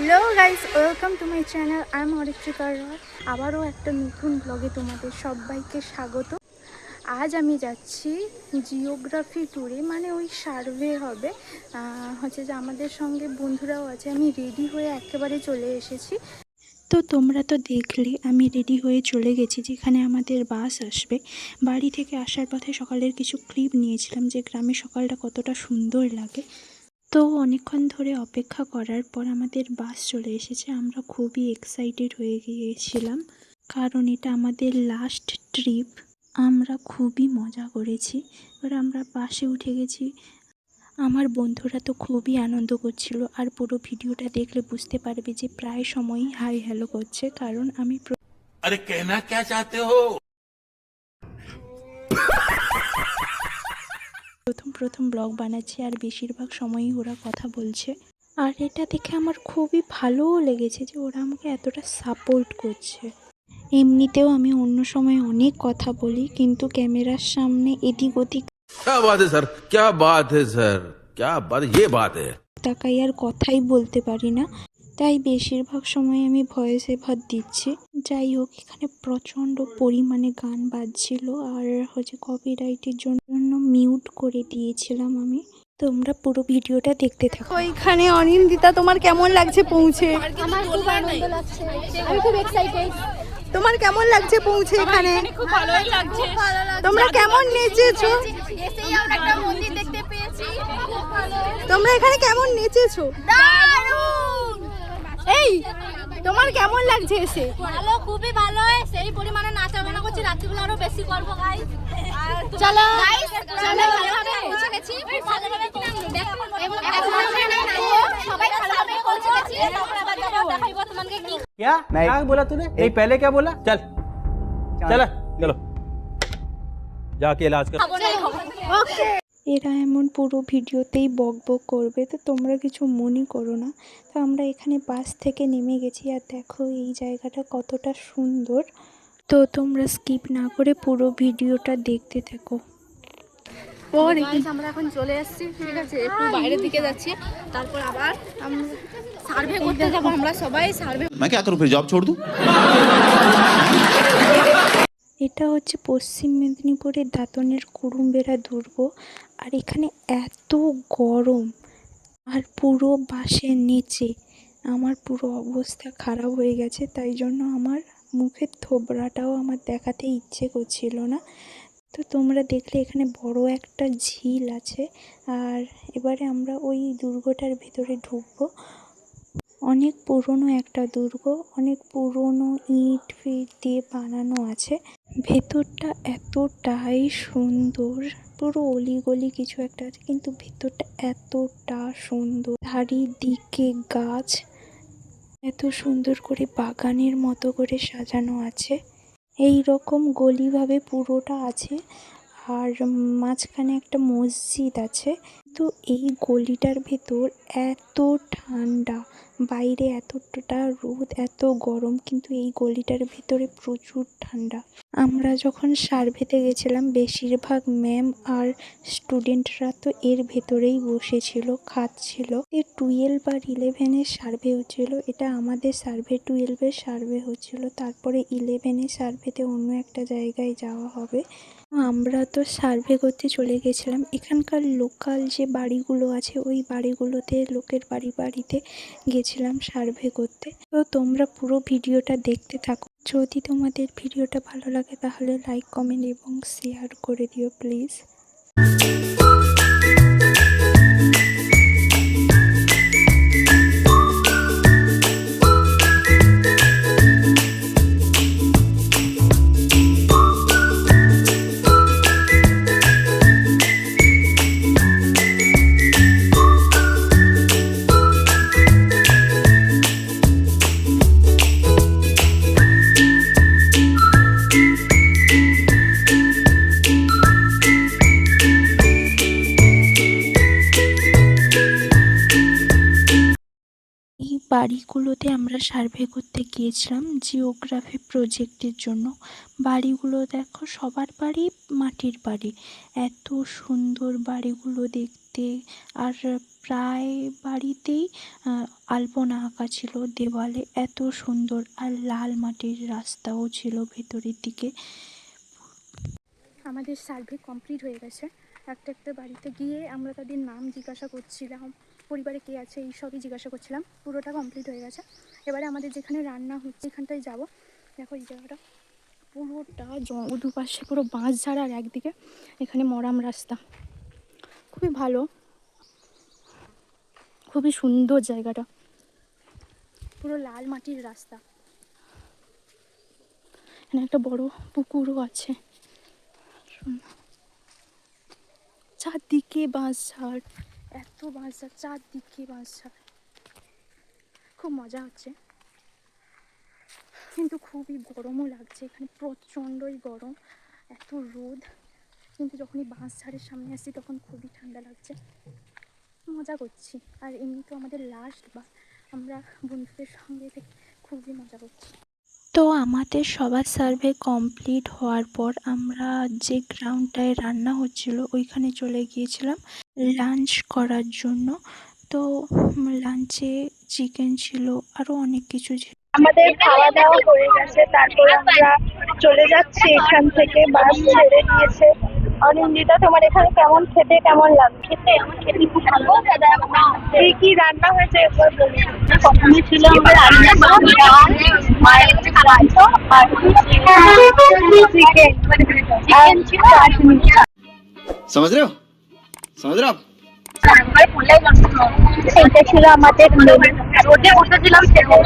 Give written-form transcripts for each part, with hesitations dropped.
Hello guys, welcome to my channel. I am Aritrika Roy. আবারও একটা নতুন ব্লগে তোমাদের সবাইকে স্বাগত। আজ আমি যাচ্ছি জিওগ্রাফি ট্যুরে, মানে ওই সার্ভে হবে হচ্ছে যে আমাদের সঙ্গে বন্ধুরাও আছে। আমি রেডি হয়ে একেবারে চলে এসেছি। তো তোমরা তো দেখলে আমি রেডি হয়ে চলে গেছি, যেখানে আমাদের বাস আসবে। বাড়ি থেকে আসার পথে সকালের কিছু ক্লিপ নিয়েছিলাম যে গ্রামে সকালটা কতটা সুন্দর লাগে। তো অনেকক্ষণ ধরে অপেক্ষা করার পর আমাদের বাস চলে এসেছে। আমরা খুবই এক্সাইটেড হয়ে গিয়েছিলাম, কারণ এটা আমাদের লাস্ট ট্রিপ। আমরা খুবই মজা করেছি। এবার আমরা বাসে উঠে গেছি। আমার বন্ধুরা তো খুবই আনন্দ করছিল, আর পুরো ভিডিওটা দেখলে বুঝতে পারবে যে প্রায় সময়ই হাই হ্যালো করছে, কারণ আমি अरे कहना क्या चाहते हो? প্রথম ব্লগ বানাচ্ছি, আর বেশিরভাগ সময়ই ওরা কথা বলছে। আর এটা দেখে আমার খুবই ভালোও লেগেছে যে ওরা আমাকে এতটা সাপোর্ট করছে। এমনিতেও আমি অন্য সময় অনেক কথা বলি, কিন্তু ক্যামেরার সামনে এদিক ওদিক क्या बात है सर, क्या बात है सर, क्या बात, ये बात है। তাকাই আর কথাই বলতে পারি না, তাই বেশিরভাগ সময় আমি ভয়েস ওভার দিচ্ছি। যাই হোক, এখানে প্রচণ্ড পরিমাণে গান বাজছিল, আর হচ্ছে কপিরাইটের জন্য মিউট করে দিয়েছিলাম আমি। তোমরা পুরো ভিডিওটা দেখতে থাকো। ওইখানে অনিন্দিতা, তোমার কেমন লাগছে পৌঁছে? আমার খুব আনন্দ লাগছে, আমি খুব এক্সাইটেড। তোমার কেমন লাগছে পৌঁছে এখানে? খুব ভালোই লাগছে। তোমরা কেমন নেচেছো? এসেই আমরা একটা মন্দির দেখতে পেয়েছি, খুব ভালো। তোমরা এখানে কেমন নেচেছো? দারুণ! এই, তোমার কেমন লাগছে এসে? ভালো, খুবই ভালো। সেই পরিমাণে নাচা গানা করছি, রাত্রিবেলা আরো বেশি করবো গাইস। চলো গাইস, চলো। ভালোভাবে পৌঁছে গেছি, ভালোভাবে এবং এখন আমরা নাচবো, সবাই ভালোভাবে পৌঁছে গেছি। তারপর আবার দেখাবো তোমাকে কি। क्या क्या बोला तूने? नहीं पहले क्या बोला? चल चल चलो जाके इलाज कर। ওকে, এরা এমন পুরো ভিডিওতেই বক বক করবে, তো তোমরা কিছু মনে করো না। তো আমরা এখানে বাস থেকে নেমে গেছি, আর দেখো এই জায়গাটা কতটা সুন্দর। তো তোমরা স্কিপ না করে পুরো ভিডিওটা দেখতে থাকো। আমরা এখন চলে এসেছি, ঠিক আছে, একটু বাইরের দিকে যাচ্ছি, তারপর আবার আমরা সার্ভে করতে যাব। আমরা সবাই সার্ভে। मैं क्या करूं, फिर जॉब छोड़ दूं? এটা হচ্ছে পশ্চিম মেদিনীপুরের দাঁতনের কুরুম্বেরা দুর্গ। আর এখানে এত গরম, আর পুরো বাসের নিচে আমার পুরো অবস্থা খারাপ হয়ে গেছে, তাই জন্য আমার মুখের থোবড়াটাও আমার দেখাতে ইচ্ছে করছিল না। তো তোমরা দেখলে এখানে বড় একটা ঝিল আছে, আর এবারে আমরা ওই দুর্গটার ভেতরে ঢুকবো। অনেক পুরনো একটা দুর্গ, অনেক পুরনো ইট ফিট দিয়ে বানানো আছে। ভেতরটা এতটাই সুন্দর, পুরো অলিগলি কিছু একটা আছে, কিন্তু ভেতরটা এতটা সুন্দর। চারিদিকে গাছ, এত সুন্দর করে বাগানের মতো করে সাজানো আছে। এই রকম গলিভাবে পুরোটা আছে, আর মাঝখানে একটা মসজিদ আছে। তো এই গলিটার ভেতর এত ঠান্ডা, বাইরে এতটা রোদ, এত গরম, কিন্তু এই গলিটার ভেতরে প্রচুর ঠান্ডা। আমরা যখন সার্ভেতে গেছিলাম, বেশিরভাগ ম্যাম আর স্টুডেন্টরা তো এর ভেতরেই বসেছিল, খাচ্ছিল। 12 আর 11-এর সার্ভে হচ্ছিল, এটা আমাদের সার্ভে 12-এর সার্ভে হচ্ছিল। তারপরে 11-এর সার্ভেতে অন্য একটা জায়গায় যাওয়া হবে। আমরা তো সার্ভে করতে চলে গেছিলাম। এখানকার লোকাল যে বাড়িগুলো আছে, ওই বাড়িগুলোতে লোকের বাড়িতে গেছিলাম সার্ভে করতে। তো তোমরা পুরো ভিডিওটা দেখতে থাকো। যদি তোমাদের ভিডিওটা ভালো লাগে তাহলে লাইক, কমেন্ট এবং শেয়ার করে দিও প্লিজ। এই বাড়িগুলোতে আমরা সার্ভে করতে গিয়েছিলাম জিওগ্রাফি প্রজেক্টের জন্য। বাড়িগুলো দেখো, সবার বাড়ি মাটির বাড়ি, এত সুন্দর বাড়িগুলো দেখতে। আর প্রায় বাড়িতেই আলপনা আঁকা ছিল দেওয়ালে, এত সুন্দর। আর লাল মাটির রাস্তাও ছিল ভেতরের দিকে। আমাদের সার্ভে কমপ্লিট হয়ে গেছে। একটা একটা বাড়িতে গিয়ে আমরা তাদের নাম জিজ্ঞাসা করছিলাম, পরিবারে কে আছে, এই সবই জিজ্ঞাসা করছিলাম। পুরোটা কমপ্লিট হয়ে গেছে। এবারে আমাদের যেখানে রান্না হচ্ছে এখানটায় যাব। দেখো এই জায়গাটা পুরোটা দুপাশে পুরো বাঁশ ঝাড়, আর একদিকে এখানে মরাম রাস্তা। খুবই ভালো, খুবই সুন্দর জায়গাটা, পুরো লাল মাটির রাস্তা। এখানে একটা বড় পুকুরও আছে। চারদিকে বাঁশঝাড়, এত বাঁশঝাড়, চারদিকে বাঁশঝাড়। খুব মজা হচ্ছে, কিন্তু খুবই গরমও লাগছে এখানে, প্রচণ্ডই গরম, এত রোদ। কিন্তু যখনই বাঁশঝাড়ের সামনে আসছি তখন খুবই ঠান্ডা লাগছে। মজা করছি। আর এমনি তো আমাদের লাস্ট বার, আমরা বন্ধুদের সঙ্গে থেকে খুবই মজা করছি। তো আমাদের সবার সার্ভে কমপ্লিট হওয়ার পর আমরা যে গ্রাউন্ডটায় রান্না হচ্ছিল ওইখানে চলে গিয়েছিলাম লাঞ্চ করার জন্য। তো লাঞ্চে চিকেন ছিল, আরও অনেক কিছু ছিল। আমাদের খাওয়া দাওয়া হয়ে গেছে, তারপর আমরা চলে যাচ্ছি এখান থেকে। বাস ছেড়ে দিয়েছে। অনিন্দিতা, তোমার এখানে কেমন লাগছে? খেতে আমার খেতে খুব ভালো। কি কি রান্না হয়েছে একবার বলি। প্রথমে ছিল আমাদের রান্না ডাল, মায়ের মাংস আর চিকেন আর চাটনি। समझ रहे हो समझ रहे हो आप? এটা ছিল আমাদের মেনু। রোদে বসেছিলাম খেতে।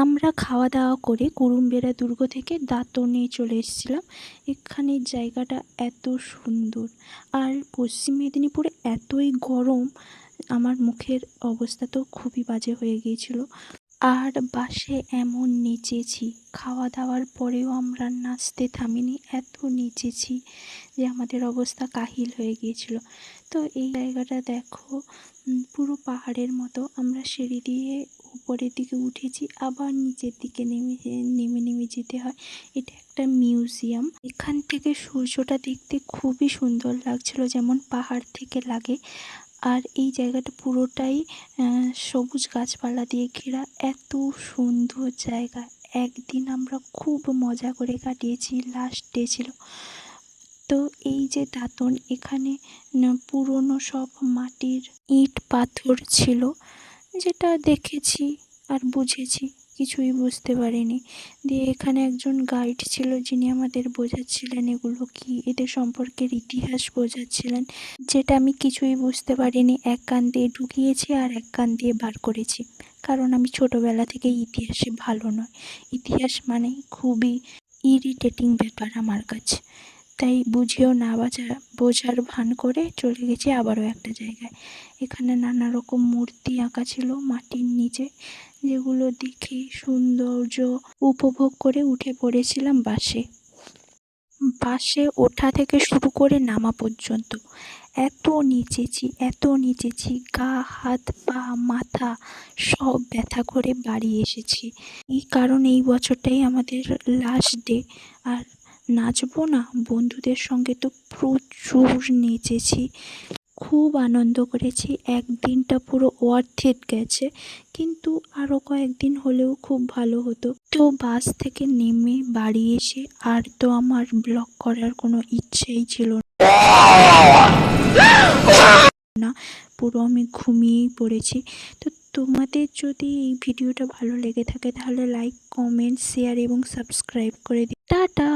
আমরা খাওয়া দাওয়া করে কুরুমবেড়া দুর্গ থেকে দাঁতনে চলে এসেছিলাম। এখানের জায়গাটা এত সুন্দর, আর পশ্চিম মেদিনীপুরে এতই গরম, আমার মুখের অবস্থা তো খুবই বাজে হয়ে গিয়েছিল। আর বাসে এমন নেচেছি, খাওয়া দাওয়ার পরেও আমরা নাচতে থামিনি, এত নেচেছি যে আমাদের অবস্থা কাহিল হয়ে গিয়েছিল। তো এই জায়গাটা দেখো, পুরো পাহাড়ের মতো। আমরা সিঁড়ি দিয়ে উপরের দিকে উঠেছি, আবার নিচের দিকে নেমে যেতে হয়। এটা একটা মিউজিয়াম। এখান থেকে সূর্যটা দেখতে খুবই সুন্দর লাগছিল, যেমন পাহাড় থেকে লাগে। আর এই জায়গাটা পুরোটাই সবুজ গাছপালা দিয়ে ঘেরা, এত সুন্দর জায়গা। একদিন আমরা খুব মজা করে কাটিয়েছি, লাস্ট ডে ছিল। তো এই যে দাঁতন, এখানে পুরনো সব মাটির ইট পাথর ছিল, যেটা দেখেছি আর বুঝেছি, কিছুই বুঝতে পারিনি। দিয়ে এখানে একজন গাইড ছিল যিনি আমাদের বোঝাচ্ছিলেন এগুলো কি, এদের সম্পর্কের ইতিহাস বোঝাচ্ছিলেন, যেটা আমি কিছুই বুঝতে পারিনি। এক কান দিয়ে ঢুকিয়েছি আর এক কান দিয়ে বার করেছি, কারণ আমি ছোটোবেলা থেকে ইতিহাসে ভালো নয়। ইতিহাস মানে খুবই ইরিটেটিং ব্যাপার আমার কাছে। তাই বুঝেও না বোঝার ভান করে চলে গেছি আবারও একটা জায়গায়। এখানে নানা রকম মূর্তি আঁকা ছিল মাটির নিচে, যেগুলো দেখে সৌন্দর্য উপভোগ করে উঠে পড়েছিলাম বাসে। বাসে ওঠা থেকে শুরু করে নামা পর্যন্ত এত নেচেছি, গা হাত পা মাথা সব ব্যথা করে বাড়ি এসেছি। এই কারণ এই বছরটাই আমাদের লাস্ট ডে। আর নাচবো না, বন্ধুদের সঙ্গে তো প্রচুর নেচেছি, খুব আনন্দ করেছি, একদিনটা পুরো ওয়ার্থ ইট গেছে, কিন্তু আরও কয়েকদিন হলেও খুব ভালো হতো। তো বাস থেকে নেমে বাড়ি এসে আর তো আমার ব্লগ করার কোনো ইচ্ছেই ছিল না, পুরো আমি ঘুমিয়েই পড়েছি। তো তোমাদের যদি এই ভিডিওটা ভালো লেগে থাকে তাহলে লাইক, কমেন্ট, শেয়ার এবং সাবস্ক্রাইব করে দিই। টাটা।